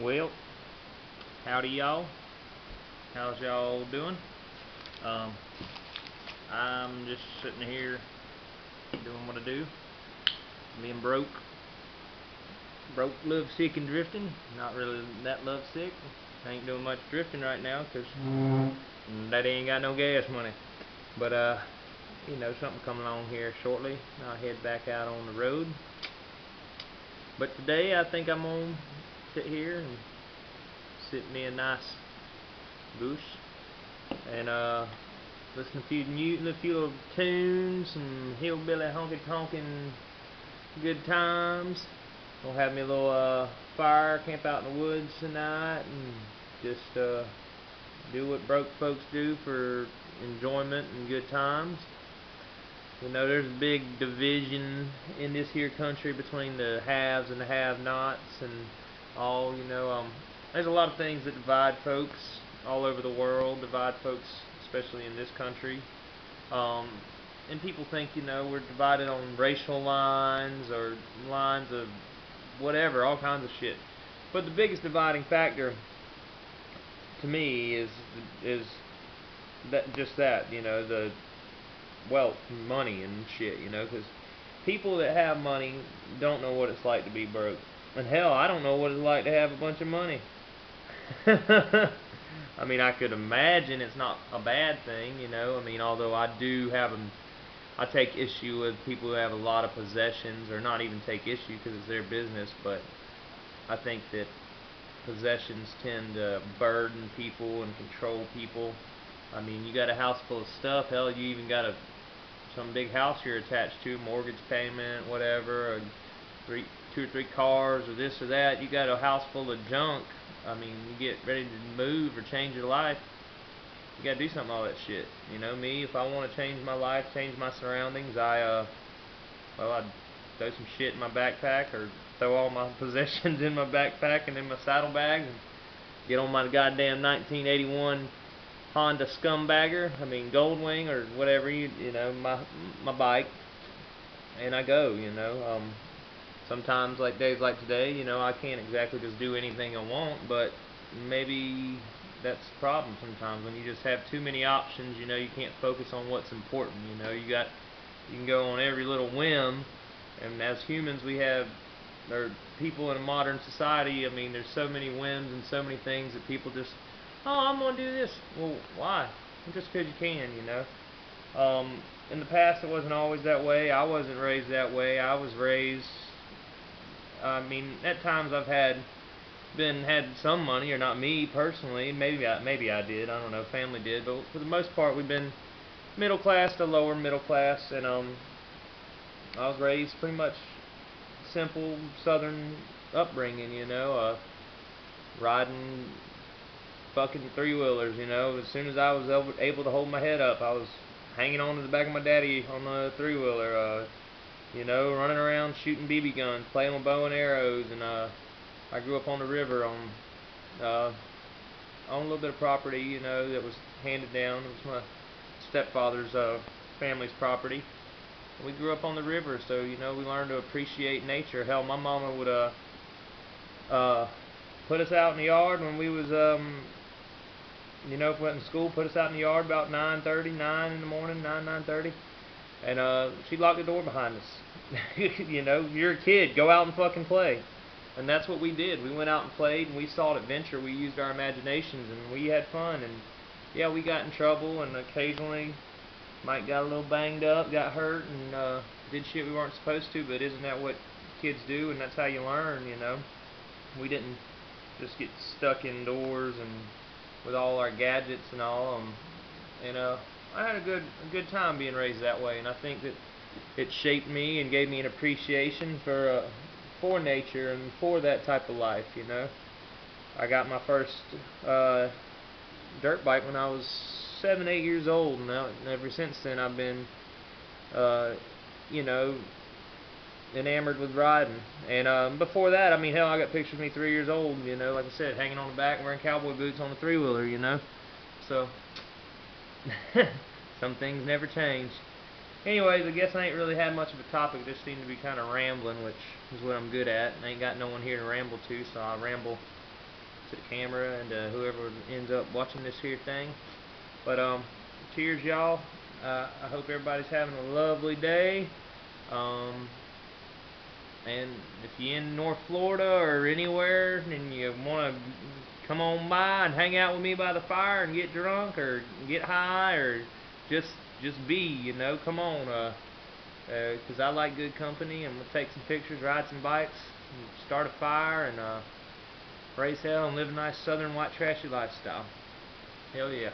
Well, howdy y'all. How's y'all doing? Um, I'm just sitting here doing what I do. Being broke. Broke, love sick, and drifting. Not really that love sick. I ain't doing much drifting right now because Daddy ain't got no gas money. But, something coming along here shortly. I'll head back out on the road. But today I think I'm gonna sit here and sit me a nice bush and listen to a few little tunes, some hillbilly honky tonkin' good times. Gonna have me a little fire, camp out in the woods tonight, and just do what broke folks do for enjoyment and good times. You know, there's a big division in this here country between the haves and the have-nots and all, there's a lot of things that divide folks all over the world, divide folks especially in this country. And people think, we're divided on racial lines or lines of whatever, all kinds of shit. But the biggest dividing factor to me is that, the wealth, money and shit, because people that have money don't know what it's like to be broke. And hell, I don't know what it's like to have a bunch of money. I mean, I could imagine it's not a bad thing, although I take issue with people who have a lot of possessions, or not even take issue because it's their business, but I think that possessions tend to burden people and control people. I mean, you got a house full of stuff, hell, you even got some big house you're attached to, mortgage payment, whatever, or 2 or 3 cars, or this or that. You got a house full of junk. I mean, you get ready to move or change your life, you gotta do something with all that shit. Me, if I want to change my life, change my surroundings, I'd throw some shit in my backpack, or throw all my possessions in my backpack and in my saddlebag, and get on my goddamn 1981 Honda Scumbagger, Goldwing, or whatever, my bike, and I go, Sometimes, like days like today, I can't exactly just do anything I want, but maybe that's the problem sometimes. When you just have too many options, you can't focus on what's important, you can go on every little whim, and as humans or people in a modern society, there's so many whims and so many things that people just, I'm going to do this. Well, why? Just because you can, In the past, it wasn't always that way. I wasn't raised that way. I was raised, at times I've had some money, or not me personally. Maybe I did. I don't know. Family did, but for the most part, we've been middle class to lower middle class, and I was raised pretty much simple Southern upbringing. Riding fucking 3-wheelers, As soon as I was able to hold my head up, I was hanging on to the back of my daddy on the 3-wheeler, running around shooting BB guns, playing with bow and arrows, and I grew up on the river on a little bit of property, that was handed down. It was my stepfather's family's property. We grew up on the river, so we learned to appreciate nature. Hell, my mama would put us out in the yard when we was if we went to school, put us out in the yard about 9 in the morning, 9:30, and she'd lock the door behind us. You're a kid, go out and fucking play. And that's what we did. We went out and played, and we sought adventure. We used our imaginations, and we had fun. And yeah, we got in trouble, and occasionally might got a little banged up, got hurt, and did shit we weren't supposed to. But isn't that what kids do? And that's how you learn. We didn't just get stuck indoors and with all our gadgets and all. I had a good time being raised that way, and I think that it shaped me and gave me an appreciation for nature and for that type of life. I got my first dirt bike when I was 7, 8 years old, and ever since then I've been, enamored with riding. And before that, hell, I got pictures of me 3 years old, like I said, hanging on the back, wearing cowboy boots on the 3-wheeler, So, some things never change. Anyways, I guess I ain't really had much of a topic. Just seemed to be kind of rambling, which is what I'm good at. I ain't got no one here to ramble to, so I ramble to the camera and to whoever ends up watching this here thing. But cheers, y'all. I hope everybody's having a lovely day. And if you're in North Florida or anywhere and you want to come on by and hang out with me by the fire and get drunk or get high or just be, you know, come on. Because I like good company, and we'll take some pictures, ride some bikes, start a fire, and raise hell and live a nice southern white trashy lifestyle. Hell yeah.